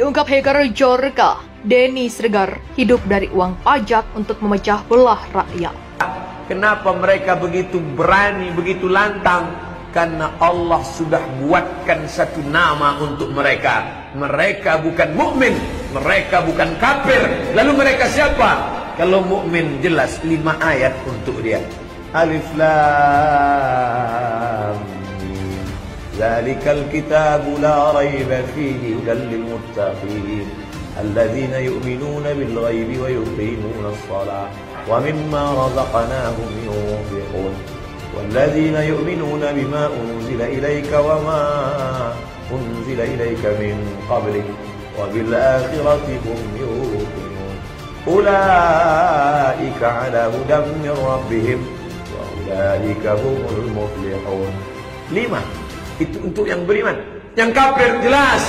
Diungkap hacker Jorka, Denny Sregar hidup dari uang pajak untuk memecah belah rakyat. Kenapa mereka begitu berani, begitu lantang? Karena Allah sudah buatkan satu nama untuk mereka. Mereka bukan mukmin, mereka bukan kafir. Lalu mereka siapa? Kalau mukmin jelas 5 ayat untuk dia. Alif Lam Mim. Zalikal kitabu la raiba fihi hudal lil muttaqin. Alladzina yu'minuna bil ghaibi wa yuqimuna as-shalah wa mimma razaqnahum yunfiqun. والذين يؤمنون بما أنزل إليك وما أنزل إليك من قبلك وبالآخرة هم يوقنون أولئك على هدى من ربهم وأولئك هم المفلحون. 5 itu untuk yang beriman. Yang kafir jelas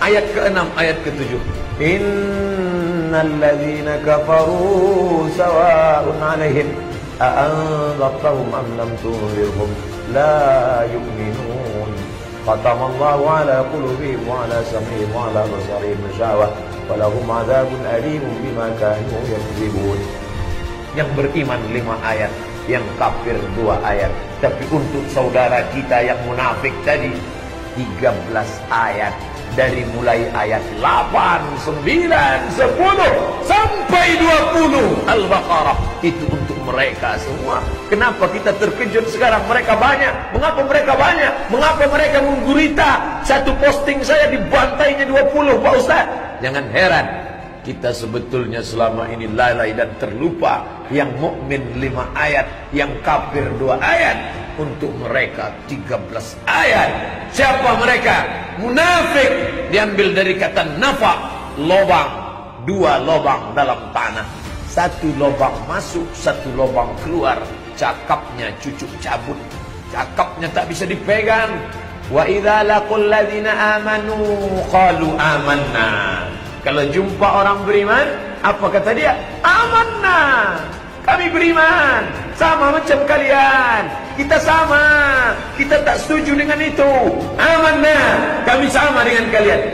ayat ke-6 ayat ke-7. Innal ladzina kafaru sawa'un 'alaihim أأنذرتهم أم لم تنذرهم لا يؤمنون ختم الله على قلوبهم وعلى سمعهم وعلى بصرهم غشاوة ولهم عذاب أليم بما كانوا يكذبون. Yang beriman 5 ayat, yang kafir 2 ayat. Tapi untuk saudara kita yang munafik tadi 13 ayat. Dari mulai ayat 8, 9, 10 sampai 20 Al-Baqarah. Itu untuk mereka semua. Kenapa kita terkejut sekarang? Mereka banyak. Mengapa mereka banyak? Mengapa mereka menggurita? Satu posting saya dibantainya 20 Pak Ustaz. Jangan heran, kita sebetulnya selama ini lalai dan terlupa. Yang mukmin 5 ayat, yang kafir 2 ayat. Untuk mereka 13 ayat. Siapa mereka? Munafik. Diambil dari kata nafa, lobang. 2 lobang dalam tanah. 1 lobang masuk, 1 lobang keluar. Cakapnya cucuk cabut. Cakapnya tak bisa dipegang. Wa idza laqul ladzina amanu qalu amanna. Kalau jumpa orang beriman, apa kata dia? Amanna. Kami beriman, sama macam kalian. Kita sama, kita tak setuju dengan itu. Amanna, kami sama dengan kalian.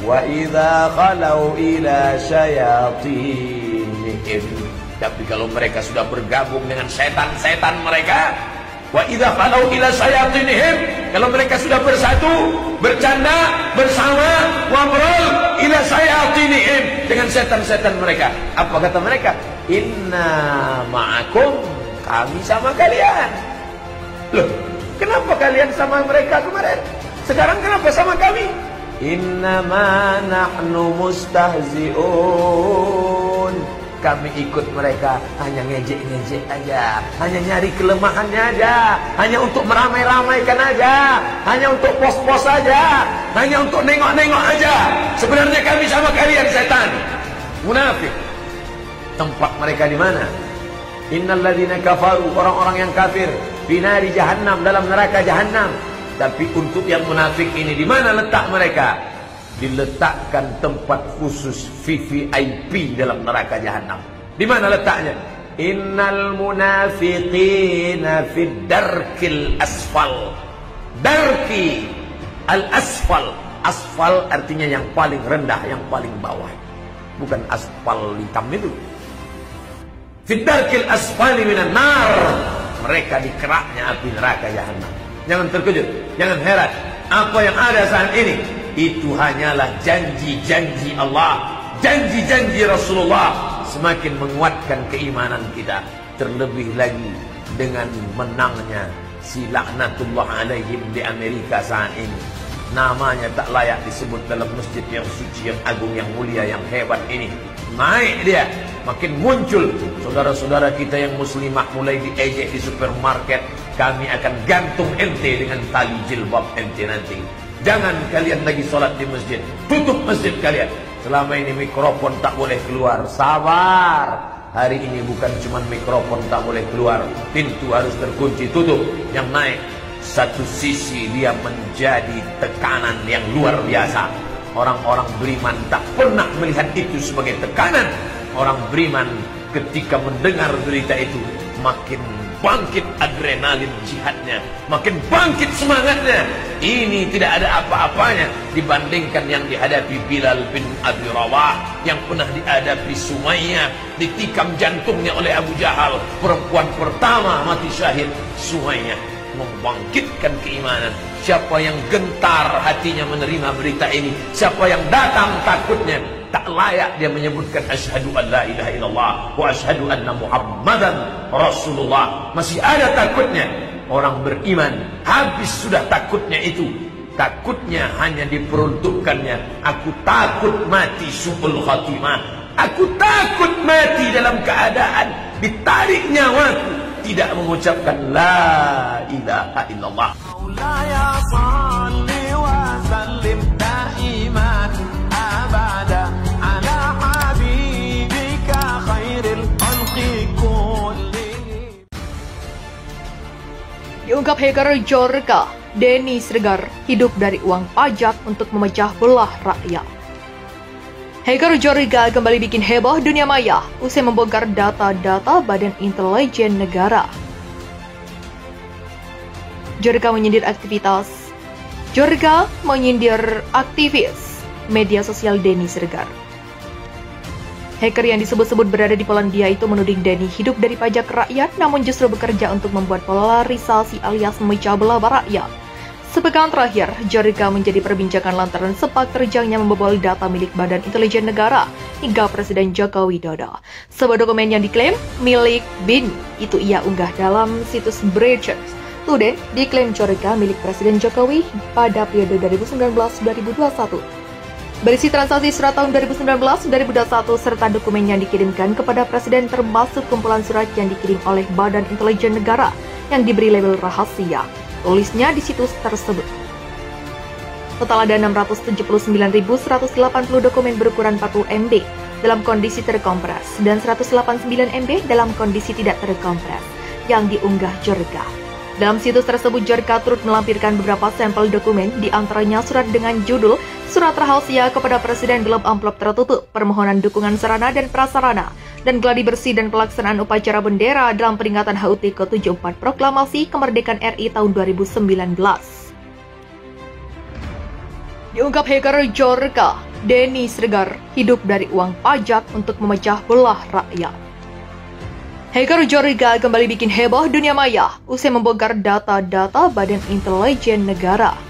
Wa idza khalau ila syayatinihim. Tapi kalau mereka sudah bergabung dengan setan-setan mereka, wa idza khalau ila syayatinihim, kalau mereka sudah bersatu, bercanda bersama, ngobrol ila syayatinihim, dengan setan-setan mereka. Apa kata mereka? Inna ma'akum, kami sama kalian. Loh, kenapa kalian sama mereka kemarin? Sekarang kenapa sama kami? Innama nahnu mustahzi'un. Kami ikut mereka hanya ngejek-ngejek aja, hanya nyari kelemahannya aja, hanya untuk meramai-ramaikan aja, hanya untuk pos-pos aja, hanya untuk nengok-nengok aja. Sebenarnya kami sama kalian, setan. Munafik. Tempat mereka di mana? Innal ladzina kafaru, orang-orang yang kafir, finari jahannam, dalam neraka jahannam. Tapi untuk yang munafik ini, di mana letak mereka? Diletakkan tempat khusus VVIP dalam neraka jahannam. Di mana letaknya? Innal munafiqina fid darkil asfal. Darki al asfal. Asfal artinya yang paling rendah, yang paling bawah. Bukan aspal hitam itu. Fid darkil asfali minan nar. Mereka di keraknya api neraka jahannam. Jangan terkejut, jangan heran. Apa yang ada saat ini itu hanyalah janji-janji Allah, janji-janji Rasulullah. Semakin menguatkan keimanan kita. Terlebih lagi dengan menangnya si laknatullah alaihim di Amerika saat ini. Namanya tak layak disebut dalam masjid yang suci, yang agung, yang mulia, yang hebat ini. Naik dia, makin muncul. Saudara-saudara kita yang muslimah mulai diejek di supermarket. Kami akan gantung ente dengan tali jilbab ente nanti. Jangan kalian lagi sholat di masjid. Tutup masjid kalian. Selama ini mikrofon tak boleh keluar. Sabar. Hari ini bukan cuma mikrofon tak boleh keluar. Pintu harus terkunci, tutup. Yang naik, satu sisi dia menjadi tekanan yang luar biasa. Orang-orang beriman tak pernah melihat itu sebagai tekanan. Orang beriman ketika mendengar berita itu makin bangkit adrenalin jihadnya, makin bangkit semangatnya. Ini tidak ada apa-apanya dibandingkan yang dihadapi Bilal bin Abi Rawah, yang pernah dihadapi Sumayyah, ditikam jantungnya oleh Abu Jahal, perempuan pertama mati syahid. Sumayyah membangkitkan keimanan. Siapa yang gentar hatinya menerima berita ini, siapa yang datang takutnya, tak layak dia menyebutkan asyhadu an la ilaha illallah wa asyhadu anna muhammadan rasulullah. Masih ada takutnya. Orang beriman habis sudah takutnya itu. Takutnya hanya diperuntukkannya, aku takut mati su'ul khatimah, aku takut mati dalam keadaan ditarik nyawaku tidak mengucapkan la ilaha illallah. Maulaya salli wa sallim daiman abada ala habibika khairil khalqi kullihim. Diungkap hacker Jorka, Denny Sregar hidup dari uang pajak untuk memecah belah rakyat. Hacker Jorka kembali bikin heboh dunia maya usai membongkar data-data Badan Intelijen Negara. Jorka menyindir aktivis media sosial Denny Sregar. Hacker yang disebut-sebut berada di Polandia itu menuding Denny hidup dari pajak rakyat, namun justru bekerja untuk membuat polarisasi alias memecah belah rakyat. Sepekan terakhir, Jorka menjadi perbincangan lantaran sepak terjangnya membobol data milik Badan Intelijen Negara hingga Presiden Joko Widodo. Sebuah dokumen yang diklaim milik BIN itu ia unggah dalam situs Breitbart Today, diklaim Jorka milik Presiden Jokowi pada periode 2019-2021. Berisi transaksi surat tahun 2019-2021 serta dokumen yang dikirimkan kepada Presiden termasuk kumpulan surat yang dikirim oleh Badan Intelijen Negara yang diberi label rahasia. Tulisnya di situs tersebut. Total ada 679.180 dokumen berukuran 40 MB dalam kondisi terkompres dan 189 MB dalam kondisi tidak terkompres yang diunggah Jorka. Dalam situs tersebut, Jorka turut melampirkan beberapa sampel dokumen, di antaranya surat dengan judul Surat Rahasia kepada Presiden dalam amplop tertutup, permohonan dukungan sarana dan prasarana, dan gladi bersih dan pelaksanaan upacara bendera dalam peringatan HUT ke-74 Proklamasi Kemerdekaan RI tahun 2019. Diungkap hacker Jorka, Denny Sregar hidup dari uang pajak untuk memecah belah rakyat. Hacker Jorka kembali bikin heboh dunia maya usai membongkar data-data Badan Intelijen Negara.